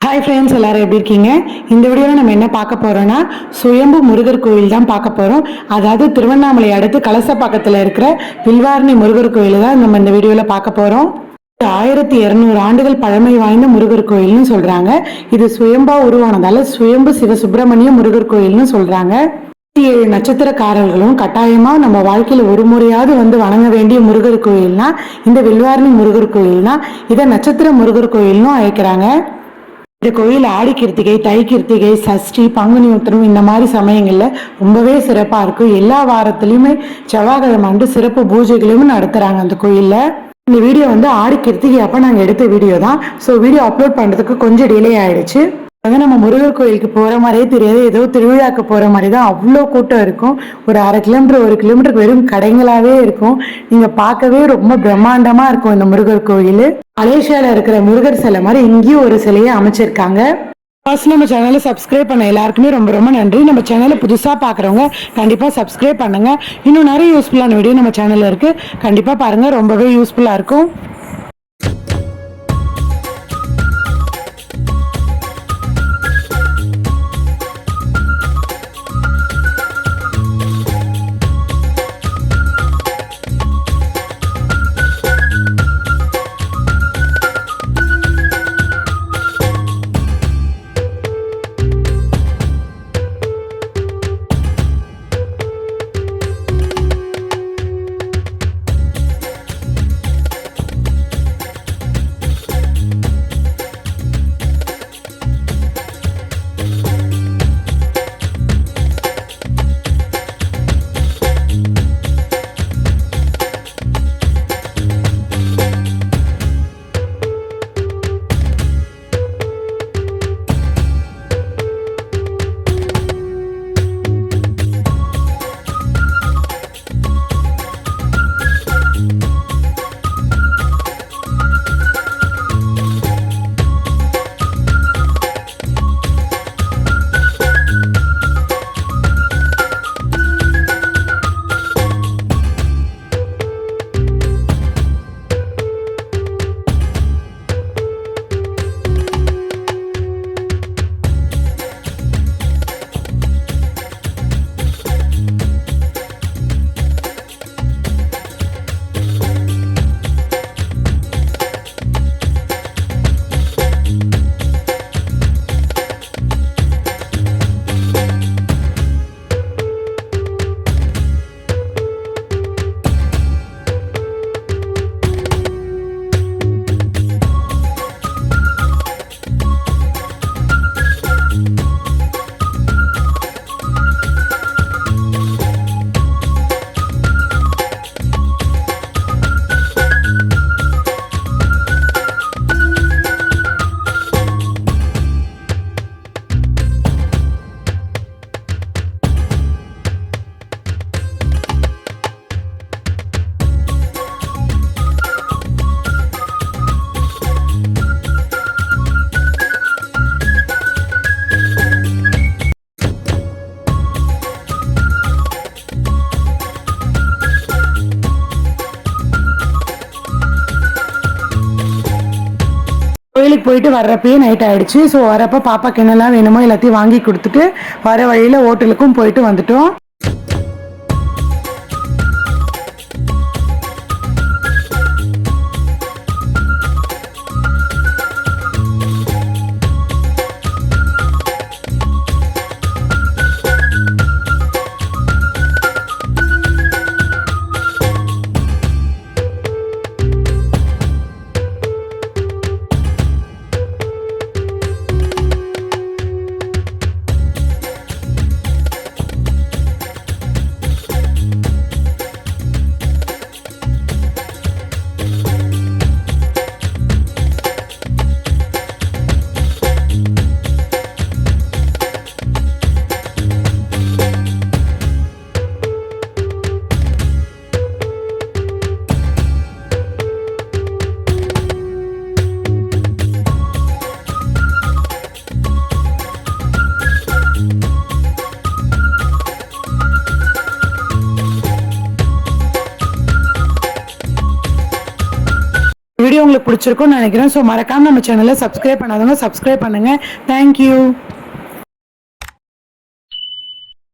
Hi friends, எல்லாரும் எப்படி இருக்கீங்க? இந்த வீடியோவில் நம்ம என்ன பார்க்க போகிறோன்னா சுயம்பு முருகர் கோயில் தான் பார்க்க போகிறோம். அதாவது திருவண்ணாமலை அடுத்து கலசப்பாக்கத்தில் இருக்கிற வில்வாரணி முருகர் கோயில் தான் நம்ம இந்த வீடியோவில் பார்க்க போகிறோம். 1200 ஆண்டுகள் பழமை வாய்ந்த முருகர் கோயில்னு சொல்கிறாங்க. இது சுயம்பா உருவானதால சுயம்பு சிவ சுப்பிரமணிய முருகர் கோயில்னு சொல்கிறாங்க. 7 நட்சத்திரக்காரர்களும் கட்டாயமா நம்ம வாழ்க்கையில ஒரு முறையாவது வந்து வணங்க வேண்டிய முருகர் கோயில்னா இந்த வில்வாரணி முருகர் கோயில்னா இதை நட்சத்திர முருகர் கோயில்னு அழைக்கிறாங்க. இந்த கோயில் ஆடி கிருத்திகை, தை கிருத்திகை, சஷ்டி, பங்குனி உத்திரம் இந்த மாதிரி சமயங்கள்ல ரொம்பவே சிறப்பா இருக்கும். எல்லா வாரத்திலயுமே செவ்வாய்க்கிழமை சிறப்பு பூஜைகளையும் நடத்துறாங்க அந்த கோயில்ல. இந்த வீடியோ வந்து ஆடி கிருத்திகை அப்ப நாங்க எடுத்த வீடியோ தான். ஸோ வீடியோ அப்லோட் பண்றதுக்கு கொஞ்சம் டிலே ஆயிடுச்சு. அதான் நம்ம முருகர் கோயிலுக்கு போற மாதிரியே தெரியாது, ஏதோ திருவிழாக்கு போற மாதிரி தான். அவ்வளோ கூட்டம் இருக்கும். ஒரு 1/2 கிலோமீட்டர் 1 கிலோமீட்டருக்கு வெறும் கடைங்களாவே இருக்கும். நீங்க பார்க்கவே ரொம்ப பிரம்மாண்டமா இருக்கும் இந்த முருகர் கோயில். மலேசியால இருக்கிற முருகர் சிலை மாதிரி இங்கேயும் ஒரு சிலையை அமைச்சிருக்காங்க. ஃபர்ஸ்ட் நம்ம சேனலை சப்ஸ்கிரைப் பண்ண எல்லாருக்குமே ரொம்ப ரொம்ப நன்றி. நம்ம சேனலை புதுசாக பார்க்குறவங்க கண்டிப்பாக சப்ஸ்கிரைப் பண்ணுங்க. இன்னும் நிறைய யூஸ்ஃபுல்லான வீடியோ நம்ம சேனலில் இருக்கு, கண்டிப்பாக பாருங்க, ரொம்பவே யூஸ்ஃபுல்லாக இருக்கும். கோயிலுக்கு போயிட்டு வர்றப்பயே நைட் ஆயிடுச்சு. ஸோ வரப்போ பாப்பாக்கு என்னெல்லாம் வேணுமோ எல்லாத்தையும் வாங்கி கொடுத்துட்டு வர வழியில் ஹோட்டலுக்கும் போயிட்டு வந்துட்டோம். பிடிச்சிருக்கும்னு நினைக்கிறேன். ஸோ மறக்காமல் நம்ம சேனலை சப்ஸ்கிரைப் பண்ணாதவங்க சப்ஸ்கிரைப் பண்ணுங்கள். தேங்க்யூ.